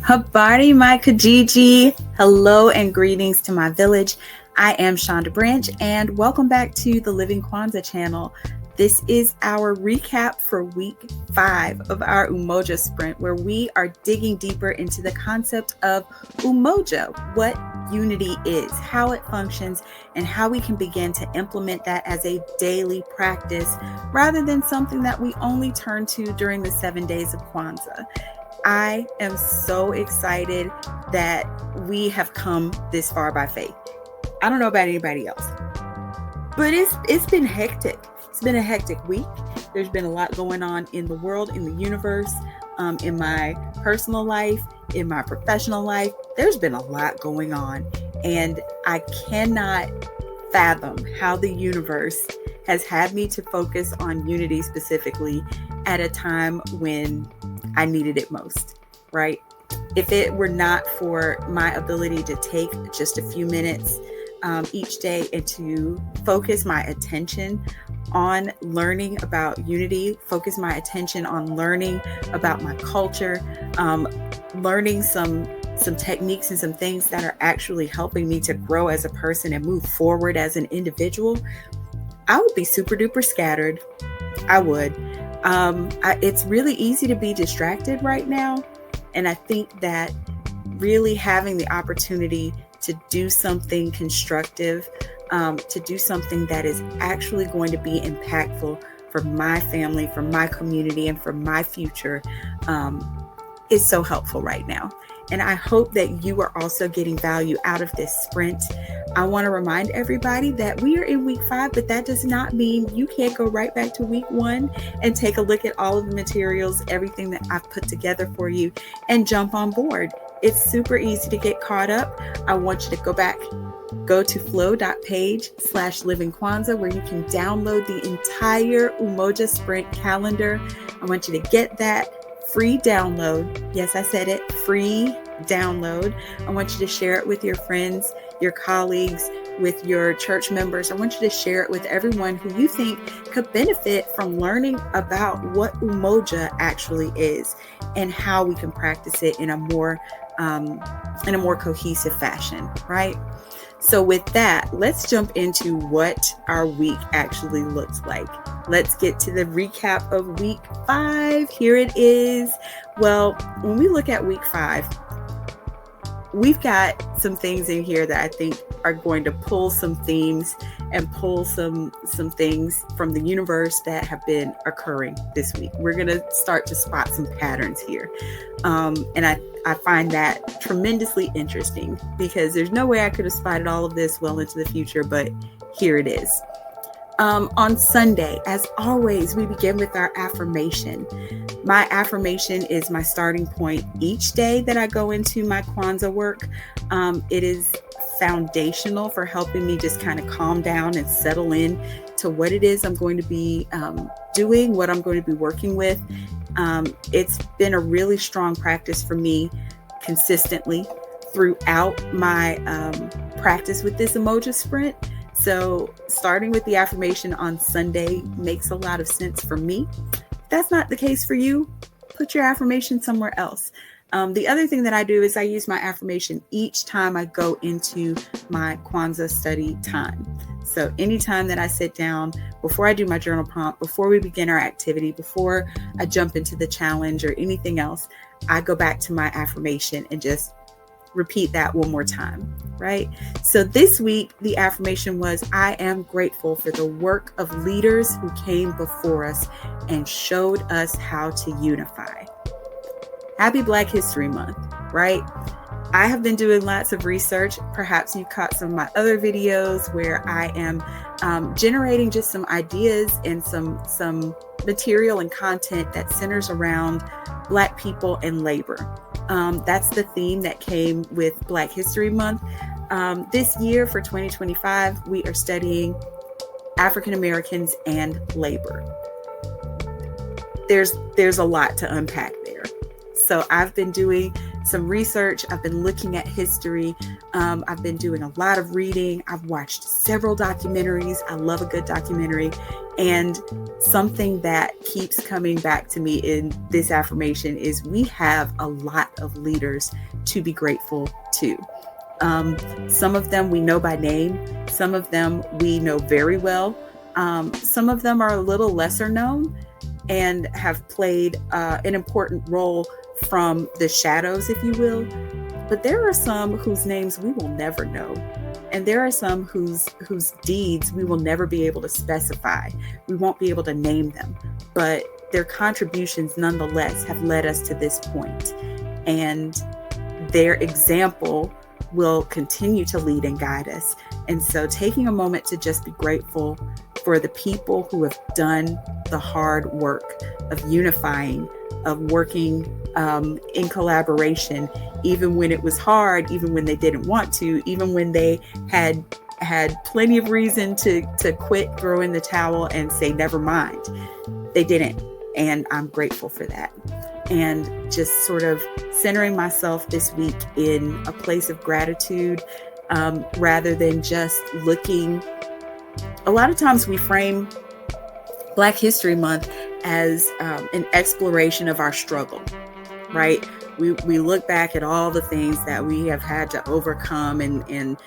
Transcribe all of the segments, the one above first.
Habari, my Kijiji. Hello and greetings to my village. I am Shonda Branch and welcome back to the Living Kwanzaa channel. This is our recap for week 5 of our Umoja sprint, where we are digging deeper into the concept of Umoja, what unity is, how it functions, and how we can begin to implement that as a daily practice rather than something that we only turn to during the 7 days of Kwanzaa. I am so excited that we have come this far by faith. I don't know about anybody else, but it's been hectic. It's been a hectic week. There's been a lot going on in the world, in the universe, in my personal life, in my professional life. There's been a lot going on, and I cannot fathom how the universe has had me to focus on unity specifically at a time when I needed it most, right? If it were not for my ability to take just a few minutes each day and to focus my attention on learning about unity, focus my attention on learning about my culture, learning some techniques and some things that are actually helping me to grow as a person and move forward as an individual, I would be super duper scattered. I would. It's really easy to be distracted right now. And I think that really having the opportunity to do something constructive, to do something that is actually going to be impactful for my family, for my community, and for my future is so helpful right now. And I hope that you are also getting value out of this sprint. I want to remind everybody that we are in week 5, but that does not mean you can't go right back to week 1 and take a look at all of the materials, everything that I've put together for you, and jump on board. It's super easy to get caught up. I want you to go to flow.page/livingkwanzaa, where you can download the entire Umoja sprint calendar. I want you to get that free download. Yes, I said it, free download. I want you to share it with your friends, your colleagues, with your church members. I want you to share it with everyone who you think could benefit from learning about what Umoja actually is and how we can practice it in a more cohesive fashion, right? So with that, let's jump into what our week actually looks like. Let's get to the recap of week 5. Here it is. Well, when we look at week 5, we've got some things in here that I think are going to pull some themes and pull some things from the universe that have been occurring this week. We're going to start to spot some patterns here. And I find that tremendously interesting because there's no way I could have spotted all of this well into the future, but here it is. On Sunday, as always, we begin with our affirmation. My affirmation is my starting point each day that I go into my Kwanzaa work. It is foundational for helping me just kind of calm down and settle in to what it is I'm going to be doing, what I'm going to be working with. It's been a really strong practice for me consistently throughout my practice with this Umoja sprint. So starting with the affirmation on Sunday makes a lot of sense for me. If that's not the case for you, put your affirmation somewhere else. The other thing that I do is I use my affirmation each time I go into my Kwanzaa study time. So anytime that I sit down, before I do my journal prompt, before we begin our activity, before I jump into the challenge or anything else, I go back to my affirmation and just repeat that one more time, right? So this week, the affirmation was, I am grateful for the work of leaders who came before us and showed us how to unify. Happy Black History Month, right? I have been doing lots of research. Perhaps you caught some of my other videos where I am generating just some ideas and some material and content that centers around Black people and labor. That's the theme that came with Black History Month. This year for 2025, we are studying African Americans and labor. There's a lot to unpack there. So I've been doing some research. I've been looking at history. I've been doing a lot of reading. I've watched several documentaries. I love a good documentary. And something that keeps coming back to me in this affirmation is we have a lot of leaders to be grateful to. Some of them we know by name. Some of them we know very well. Some of them are a little lesser known and have played an important role from the shadows, if you will. But there are some whose names we will never know. And there are some whose deeds we will never be able to specify. We won't be able to name them, but their contributions nonetheless have led us to this point. And their example will continue to lead and guide us. And so taking a moment to just be grateful for the people who have done the hard work of unifying, of working in collaboration, even when it was hard, even when they didn't want to, even when they had plenty of reason to quit, throw in the towel and say, never mind. They didn't. And I'm grateful for that. And just sort of centering myself this week in a place of gratitude, rather than just looking. A lot of times we frame Black History Month as an exploration of our struggle, right? We look back at all the things that we have had to overcome, and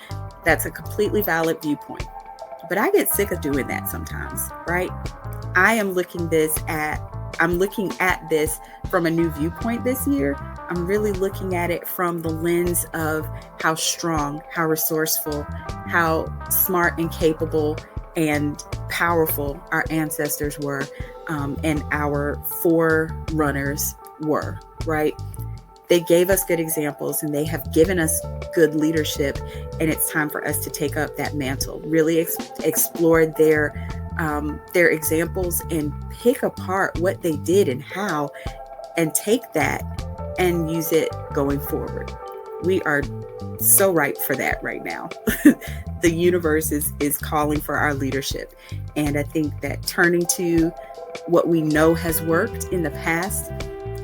that's a completely valid viewpoint. But I get sick of doing that sometimes, right? I'm looking at this from a new viewpoint this year. I'm really looking at it from the lens of how strong, how resourceful, how smart and capable and powerful our ancestors were, and our forerunners were, right? They gave us good examples and they have given us good leadership. And it's time for us to take up that mantle, really explore their examples and pick apart what they did and how, and take that and use it going forward. We are so ripe for that right now. The universe is calling for our leadership. And I think that turning to what we know has worked in the past,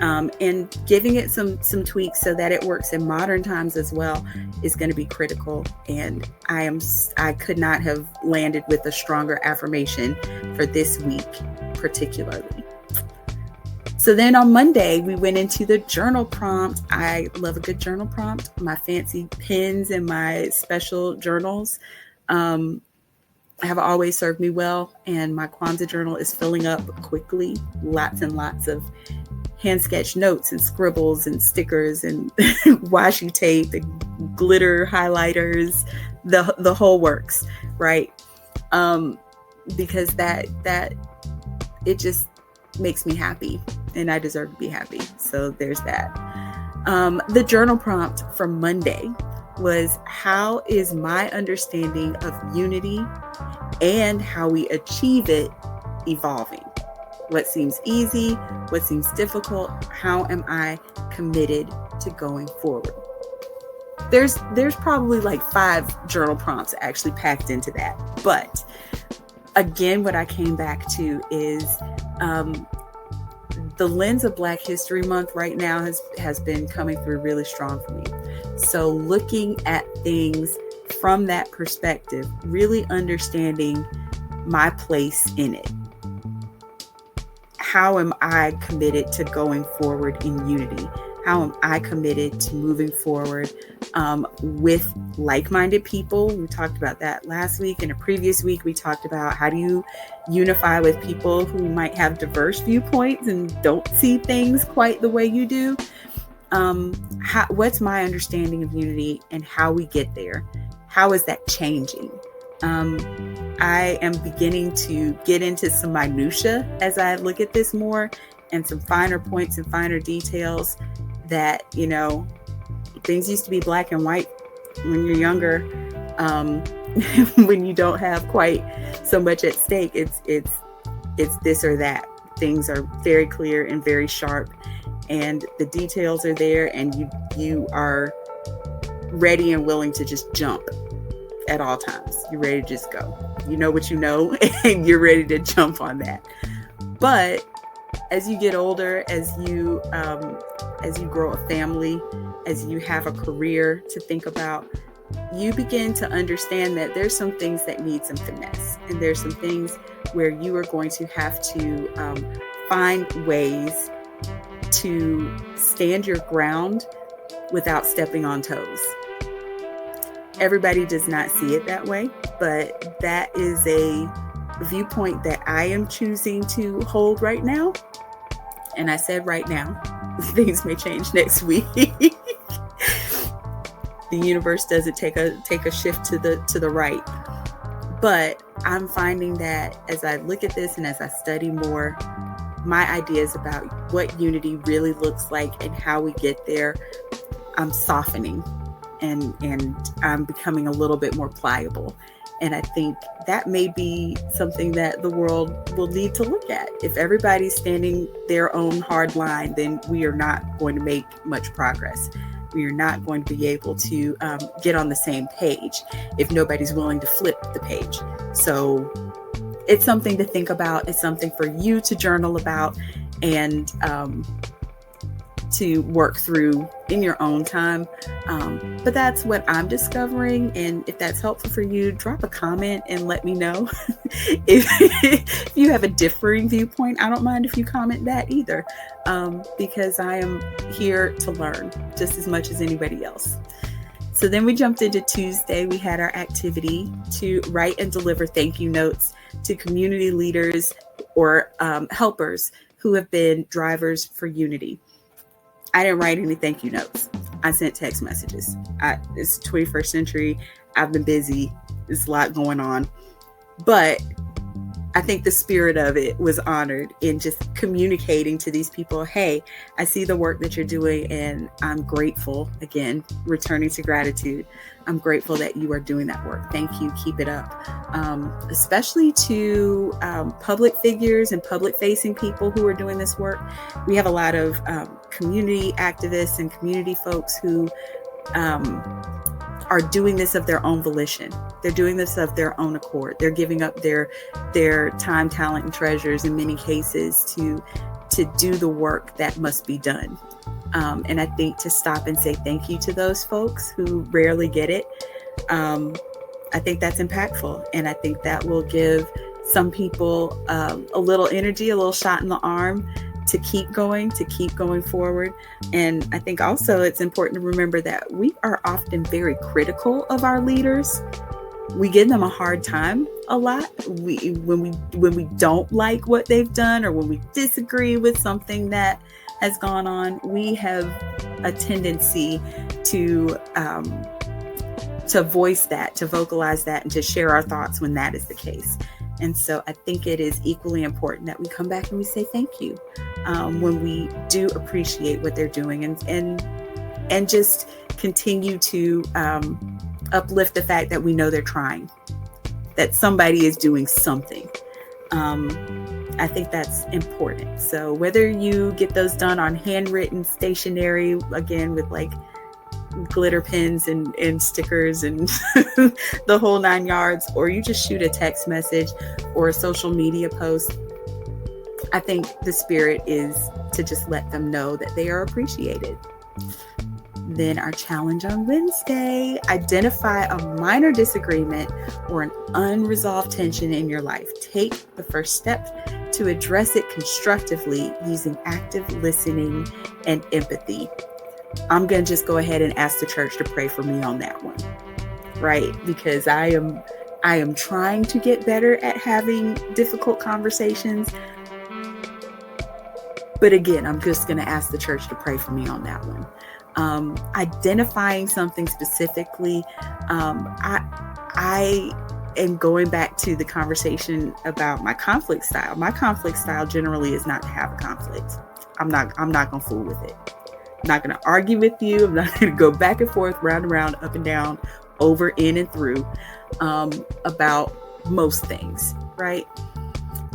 and giving it some tweaks so that it works in modern times as well, is going to be critical. And I could not have landed with a stronger affirmation for this week, particularly. So then on Monday, we went into the journal prompt. I love a good journal prompt. My fancy pens and my special journals have always served me well. And my Kwanzaa journal is filling up quickly. Lots and lots of hand sketch notes and scribbles and stickers and washi tape and glitter highlighters, the whole works, right? Because that it just makes me happy, and I deserve to be happy. So there's that. The journal prompt for Monday was, how is my understanding of unity and how we achieve it evolving? What seems easy? What seems difficult? How am I committed to going forward? There's probably like 5 journal prompts actually packed into that. But again, what I came back to is the lens of Black History Month right now has been coming through really strong for me. So looking at things from that perspective, really understanding my place in it. How am I committed to going forward in unity? How am I committed to moving forward with like-minded people? We talked about that last week. In a previous week, we talked about how do you unify with people who might have diverse viewpoints and don't see things quite the way you do. What's my understanding of unity and how we get there? How is that changing? I am beginning to get into some minutia as I look at this more, and some finer points and finer details that, things used to be black and white when you're younger. When you don't have quite so much at stake, it's this or that. Things are very clear and very sharp, and the details are there, and you are ready and willing to just jump at all times. You're ready to just go. You know what you know, and you're ready to jump on that. But as you get older, as you grow a family, as you have a career to think about, you begin to understand that there's some things that need some finesse, and there's some things where you are going to have to find ways to stand your ground without stepping on toes. Everybody does not see it that way, but that is a viewpoint that I am choosing to hold right now. And I said right now, things may change next week. The universe doesn't take a shift to the right. But I'm finding that as I look at this and as I study more, my ideas about what unity really looks like and how we get there, I'm softening and I'm becoming a little bit more pliable. And I think that may be something that the world will need to look at. If everybody's standing their own hard line, then we are not going to make much progress. We are not going to be able to get on the same page if nobody's willing to flip the page. So it's something to think about. It's something for you to journal about and to work through in your own time. But that's what I'm discovering. And if that's helpful for you, drop a comment and let me know. if you have a differing viewpoint, I don't mind if you comment that either, because I am here to learn just as much as anybody else. So then we jumped into Tuesday. We had our activity to write and deliver thank you notes to community leaders or helpers who have been drivers for unity. I didn't write any thank you notes. I sent text messages. It's 21st century. I've been busy. There's a lot going on. But I think the spirit of it was honored in just communicating to these people, hey, I see the work that you're doing and I'm grateful. Again, returning to gratitude. I'm grateful that you are doing that work. Thank you. Keep it up. Especially to public figures and public facing people who are doing this work. We have a lot of community activists and community folks who are doing this of their own volition. They're doing this of their own accord. They're giving up their time, talent, and treasures in many cases to do the work that must be done. And I think to stop and say thank you to those folks who rarely get it, I think that's impactful. And I think that will give some people a little energy, a little shot in the arm to keep going forward. And I think also it's important to remember that we are often very critical of our leaders. We give them a hard time a lot. When we don't like what they've done or when we disagree with something that has gone on, we have a tendency to voice that, to vocalize that, and to share our thoughts when that is the case. And so I think it is equally important that we come back and we say thank you when we do appreciate what they're doing, and just continue to uplift the fact that we know they're trying, that somebody is doing something. I think that's important. So whether you get those done on handwritten stationery, again, with like glitter pens and stickers and the whole 9 yards, or you just shoot a text message or a social media post, I think the spirit is to just let them know that they are appreciated. Then our challenge on Wednesday, identify a minor disagreement or an unresolved tension in your life. Take the first step to address it constructively using active listening and empathy. I'm going to just go ahead and ask the church to pray for me on that one, right? Because I am trying to get better at having difficult conversations. But again, I'm just going to ask the church to pray for me on that one. Identifying something specifically. I am going back to the conversation about my conflict style. My conflict style generally is not to have a conflict. I'm not going to fool with it. I'm not going to argue with you. I'm not going to go back and forth, round and round, up and down, over, in and through, about most things, right?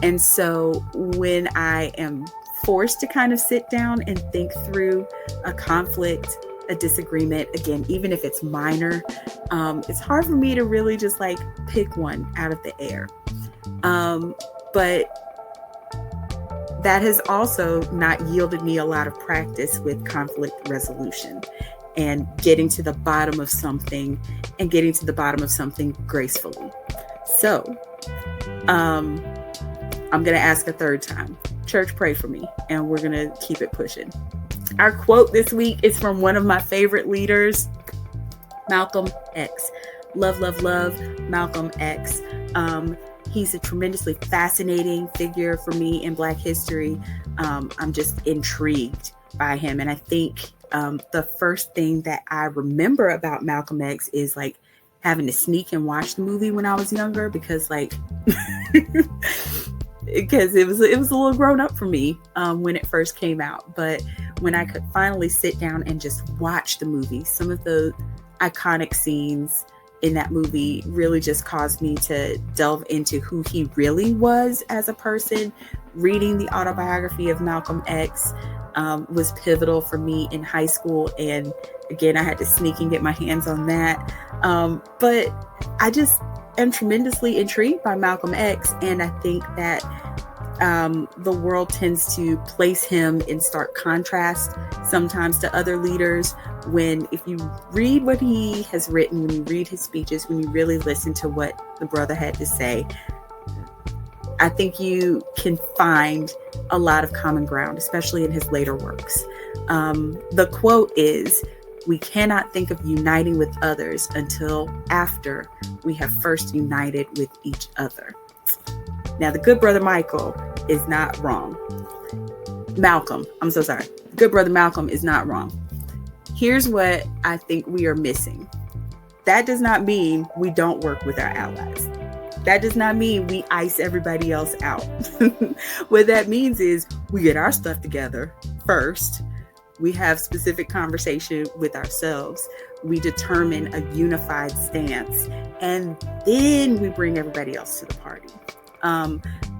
And so when I am forced to kind of sit down and think through a conflict, a disagreement, again, even if it's minor, it's hard for me to really just like pick one out of the air. But that has also not yielded me a lot of practice with conflict resolution and getting to the bottom of something and getting to the bottom of something gracefully. So, I'm going to ask a third time. Church, pray for me, and we're going to keep it pushing. Our quote this week is from one of my favorite leaders, Malcolm X. Love, love, love Malcolm X. He's a tremendously fascinating figure for me in Black history. I'm just intrigued by him. And I think the first thing that I remember about Malcolm X is like having to sneak and watch the movie when I was younger, because like because it was a little grown up for me when it first came out. But when I could finally sit down and just watch the movie, some of the iconic scenes in that movie really just caused me to delve into who he really was as a person. Reading the autobiography of Malcolm X was pivotal for me in high school. And again, I had to sneak and get my hands on that. But I just am tremendously intrigued by Malcolm X. And I think that the world tends to place him in stark contrast sometimes to other leaders. When if you read what he has written, when you read his speeches, when you really listen to what the brother had to say, I think you can find a lot of common ground, especially in his later works. The quote is, "We cannot think of uniting with others until after we have first united with each other." Now, the good brother Michael is not wrong. Malcolm, I'm so sorry. Good brother Malcolm is not wrong. Here's what I think we are missing. That does not mean we don't work with our allies. That does not mean we ice everybody else out. What that means is we get our stuff together first. We have specific conversation with ourselves. We determine a unified stance, and then we bring everybody else to the party.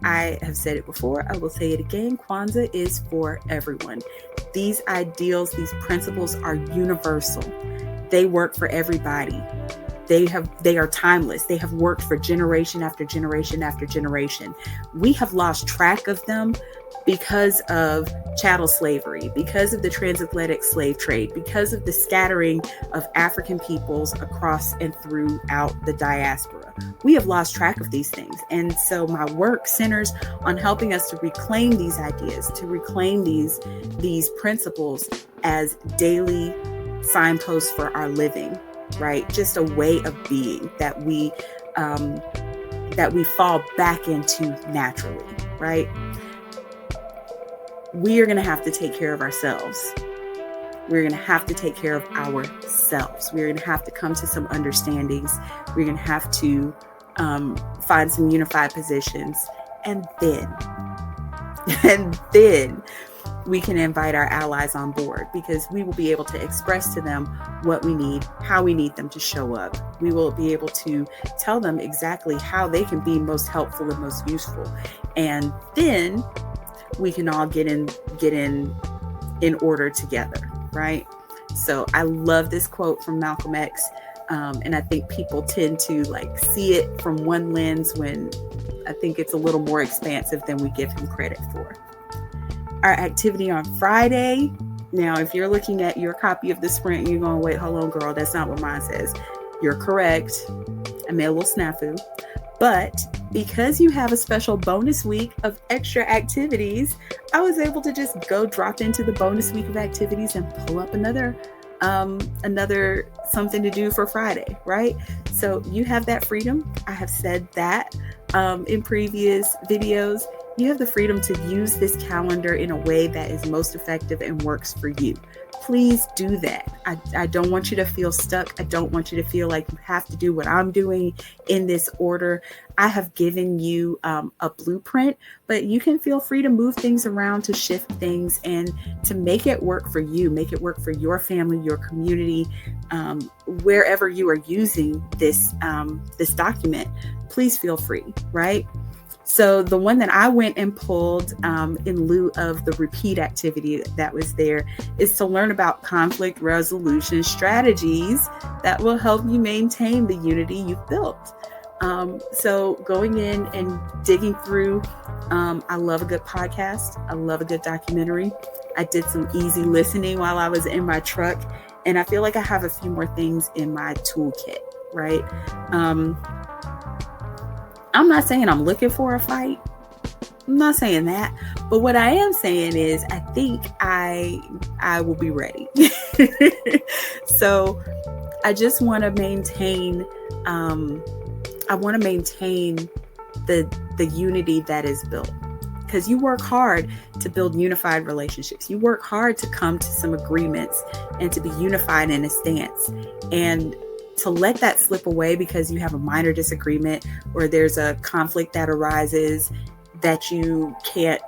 I have said it before, I will say it again. Kwanzaa is for everyone. These ideals, these principles are universal. They work for everybody. They are timeless. They have worked for generation after generation after generation. We have lost track of them because of chattel slavery, because of the transatlantic slave trade, because of the scattering of African peoples across and throughout the diaspora. We have lost track of these things. And so my work centers on helping us to reclaim these ideas, to reclaim these principles as daily signposts for our living, right? Just a way of being that we fall back into naturally, right? We are going to have to take care of ourselves. We're going to have to take care of ourselves. We're going to have to come to some understandings. We're going to have to find some unified positions. And then we can invite our allies on board, because we will be able to express to them what we need, how we need them to show up. We will be able to tell them exactly how they can be most helpful and most useful. And then we can all get in order together, right? So I love this quote from Malcolm X. And I think people tend to see it from one lens, when I think it's a little more expansive than we give him credit for. Our activity on Friday. Now, if you're looking at your copy of the sprint, you're going, wait, hold on, girl. That's not what mine says. You're correct. I made a little snafu. But because you have a special bonus week of extra activities, I was able to just go drop into the bonus week of activities and pull up another something to do for Friday, right? So you have that freedom. I have said that in previous videos. You have the freedom to use this calendar in a way that is most effective and works for you. Please do that. I don't want you to feel stuck. I don't want you to feel like you have to do what I'm doing in this order. I have given you a blueprint, but you can feel free to move things around, to shift things, and to make it work for you, make it work for your family, your community, wherever you are using this document. Please feel free, right? So the one that I went and pulled in lieu of the repeat activity that was there is to learn about conflict resolution strategies that will help you maintain the unity you've built. So going in and digging through, I love a good podcast. I love a good documentary. I did some easy listening while I was in my truck, and I feel like I have a few more things in my toolkit, right? I'm not saying I'm looking for a fight. I'm not saying that, but what I am saying is I think I will be ready. So I just want to maintain the unity that is built, because you work hard to build unified relationships. You work hard to come to some agreements and to be unified in a stance, and to let that slip away because you have a minor disagreement or there's a conflict that arises that you can't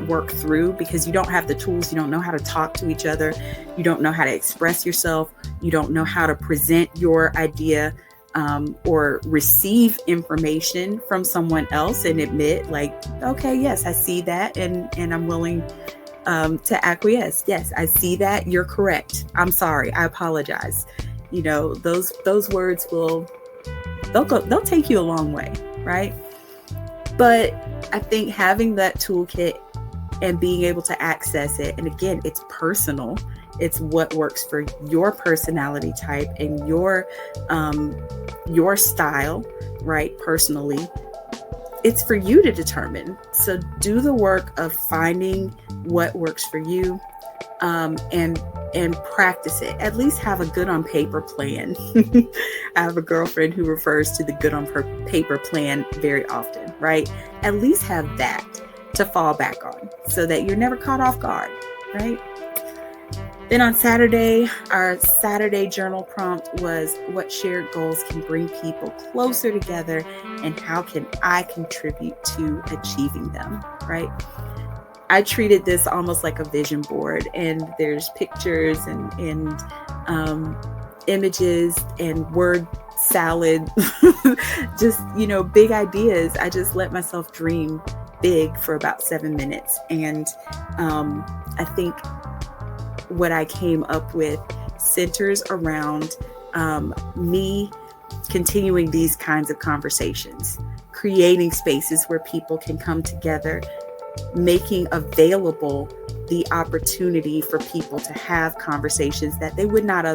work through because you don't have the tools. You don't know how to talk to each other. You don't know how to express yourself. You don't know how to present your idea, or receive information from someone else and admit, like, okay, yes, I see that, and I'm willing to acquiesce. Yes, I see that. You're correct. I'm sorry. I apologize. You know, those words they'll take you a long way, right? But I think having that toolkit and being able to access it, and again, it's personal. It's what works for your personality type and your style, right? Personally, it's for you to determine. So do the work of finding what works for you, and practice it. At least have a good on paper plan. I have a girlfriend who refers to the good on paper plan very often, right? At least have that to fall back on so that you're never caught off guard, right? Then on Saturday, our Saturday journal prompt was, what shared goals can bring people closer together and how can I contribute to achieving them, right? I treated this almost like a vision board, and there's pictures and images and word salad, just, big ideas. I just let myself dream big for about 7 minutes. And I think what I came up with centers around me continuing these kinds of conversations, creating spaces where people can come together, making available the opportunity for people to have conversations that they would not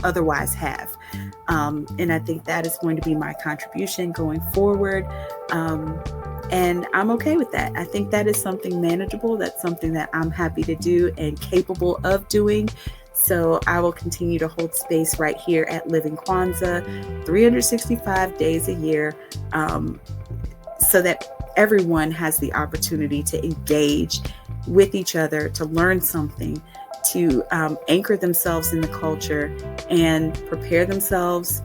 otherwise have. And I think that is going to be my contribution going forward. And I'm okay with that. I think that is something manageable. That's something that I'm happy to do and capable of doing. So I will continue to hold space right here at Living Kwanzaa, 365 days a year, so that everyone has the opportunity to engage with each other, to learn something, to anchor themselves in the culture and prepare themselves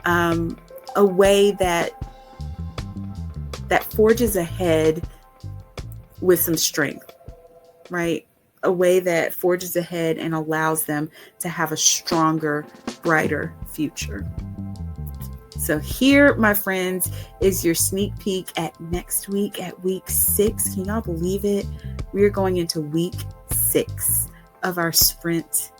a way that forges ahead with some strength, right? A way that forges ahead and allows them to have a stronger, brighter future. So here, my friends, is your sneak peek at next week, at week 6. Can y'all believe it? We are going into week 6 of our sprint.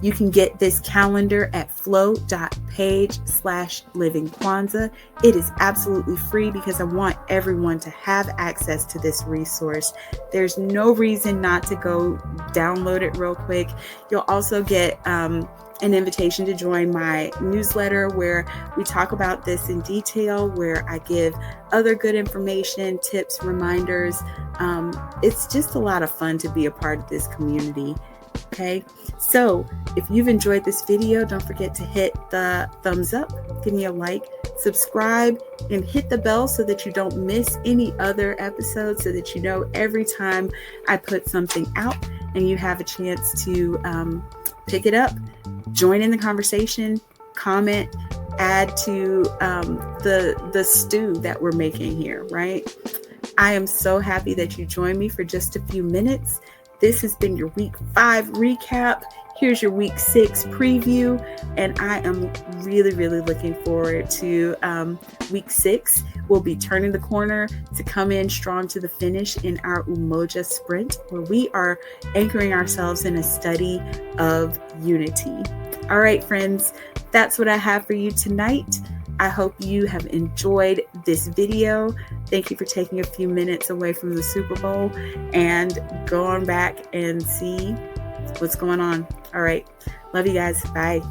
You can get this calendar at flow.page/livingkwanzaa. It is absolutely free because I want everyone to have access to this resource. There's no reason not to go download it real quick. You'll also get an invitation to join my newsletter where we talk about this in detail, where I give other good information, tips, reminders. It's just a lot of fun to be a part of this community. Okay, so if you've enjoyed this video, don't forget to hit the thumbs up, give me a like, subscribe, and hit the bell so that you don't miss any other episodes, so that you know every time I put something out and you have a chance to pick it up, join in the conversation, comment, add to the stew that we're making here, right? I am so happy that you joined me for just a few minutes. This has been your week 5 recap. Here's your week 6 preview. And I am really, really looking forward to week 6. We'll be turning the corner to come in strong to the finish in our Umoja sprint, where we are anchoring ourselves in a study of unity. All right, friends, that's what I have for you tonight. I hope you have enjoyed this video. Thank you for taking a few minutes away from the Super Bowl and going back and see what's going on. All right. Love you guys. Bye.